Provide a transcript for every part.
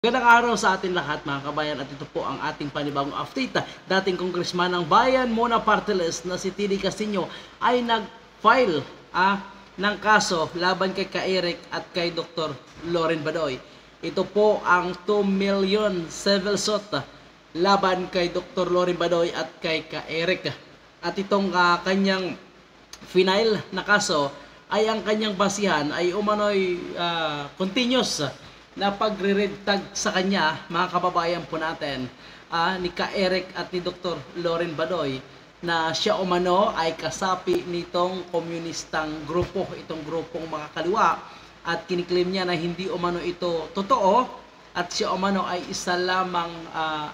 Magandang araw sa atin lahat mga kabayan at ito po ang ating panibagong update. Dating Congressman ng Bayan Mona Parteles na si Tidi Casino ay nag-file ng kaso laban kay Ka-Eric at kay Dr. Loren Badoy. Ito po ang 2 million civil suit laban kay Dr. Loren Badoy at kay Ka-Eric. At itong kanyang final na kaso ay ang kanyang basihan ay umano'y continuous na pagre-red tag sa kanya, mga kababayan po natin, ni Ka-Eric at ni Dr. Loren Badoy, na siya umano ay kasapi nitong komunistang grupo, itong grupong makakaliwa, at kiniklaim niya na hindi umano ito totoo, at siya umano ay isa lamang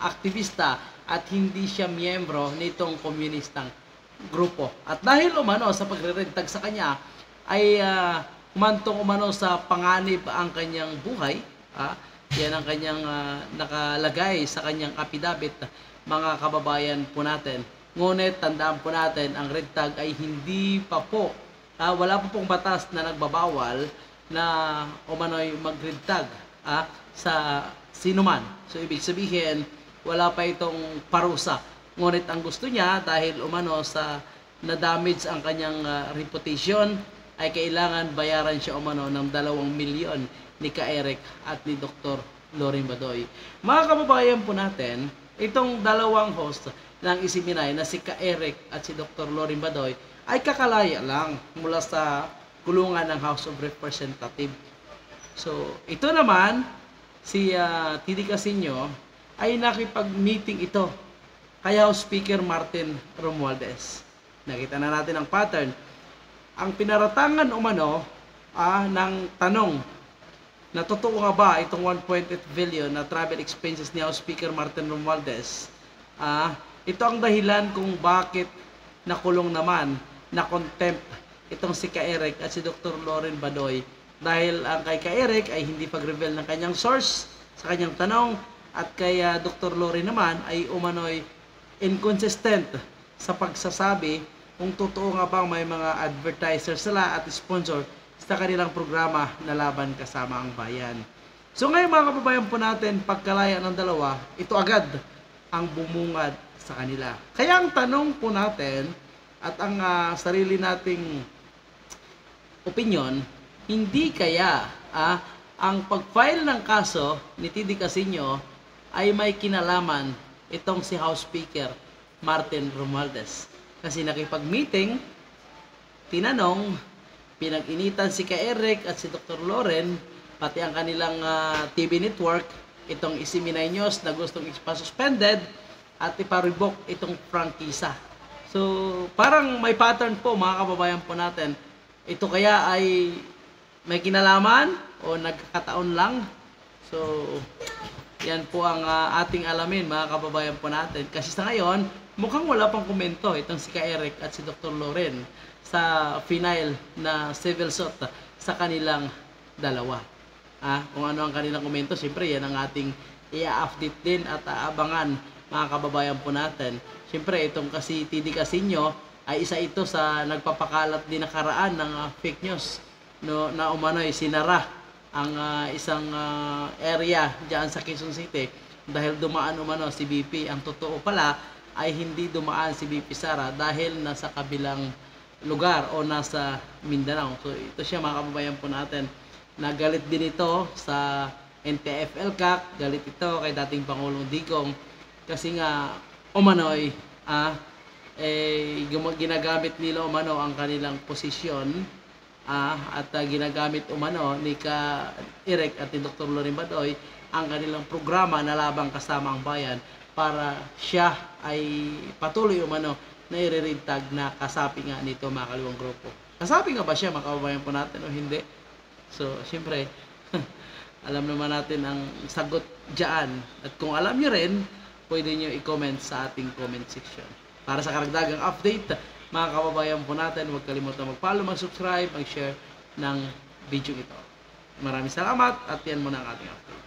aktivista at hindi siya miyembro nitong komunistang grupo. At dahil umano sa pagre-red tag sa kanya, ay humantong umano sa panganib ang kanyang buhay. Yan ang kanyang nakalagay sa kanyang affidavit, mga kababayan po natin. Ngunit tandaan po natin, ang red tag ay hindi pa po, wala pa pong batas na nagbabawal na umano'y mag-red tag sa sinuman. So ibig sabihin, wala pa itong parusa. Ngunit ang gusto niya, dahil umano sa na-damage ang kanyang reputation, ay kailangan bayaran siya umano ng 2 milyon ni Ka-Eric at ni Dr. Loren Badoy. Mga kababayan po natin, itong dalawang host ng isiminay na si Ka-Eric at si Dr. Loren Badoy ay kakalaya lang mula sa kulungan ng House of Representatives. So, ito naman, si Tidi Casino ay nakipag-meeting ito kay House Speaker Martin Romualdez. Nakita na natin ang pattern. Ang pinaratangan umano ng tanong na totoo nga ba itong 1.8 billion na travel expenses ni House Speaker Martin Romualdez, ito ang dahilan kung bakit nakulong naman, na contempt itong si Ka-Eric at si Dr. Loren Badoy, dahil ang kay Ka-Eric ay hindi pag-reveal ng kanyang source sa kanyang tanong, at kay Dr. Loren naman ay umano'y inconsistent sa pagsasabi kung totoo nga bang may mga advertiser sila at sponsor sa kanilang programa na Laban Kasama ang Bayan. So ngayon mga kababayan po natin, pagkalaya ng dalawa, ito agad ang bumungad sa kanila. Kaya ang tanong po natin at ang sarili nating opinion, hindi kaya ang pag-file ng kaso ni Tidi Casino ay may kinalaman itong si House Speaker Martin Romualdez. Kasi nakipag-meeting, tinanong, pinag-initan si Ka-Eric at si Dr. Loren, pati ang kanilang TV network, itong Isiminay News na gustong ipa-suspended at ipa-revoke itong prangkisa. So, parang may pattern po mga kababayan po natin. Ito kaya ay may kinalaman o nagkakataon lang? So, yan po ang ating alamin mga kababayan po natin. Kasi sa ngayon, mukhang wala pang komento itong si Ka-Eric at si Dr. Loren sa final na civil suit sa kanilang dalawa. Kung ano ang kanilang komento, siyempre yan ang ating i-update din at aabangan mga kababayan po natin. Siyempre itong kasi Tidi Casino ay isa ito sa nagpapakalat din nakaraan ng fake news, no, na umano'y sinara ang isang area diyan sa Quezon City dahil dumaan umano si BP. Ang totoo pala ay hindi dumaan si BP Sara dahil nasa kabilang lugar o nasa Mindanao. So ito siya mga kababayan po natin. Nagalit din ito sa NTF-ELCAC, galit ito kay dating Pangulong Digong kasi nga umano'y ginagamit nila umano ang kanilang posisyon at ginagamit umano ni Ka-Eric at ni Dr. Loren Badoy ang kanilang programa na Labang Kasama ang Bayan para siya ay patuloy umano na i-red tag na kasapi nga nito mga kaliwang grupo. Kasapi nga ba siya mga kababayan po natin o hindi? So, siyempre, alam naman natin ang sagot dyan. At kung alam nyo rin, pwede nyo i-comment sa ating comment section. Para sa karagdagang update, mga kababayan po natin, huwag kalimutan mag-follow, mag-subscribe, mag-share ng video ito. Maraming salamat at yan muna ang ating update.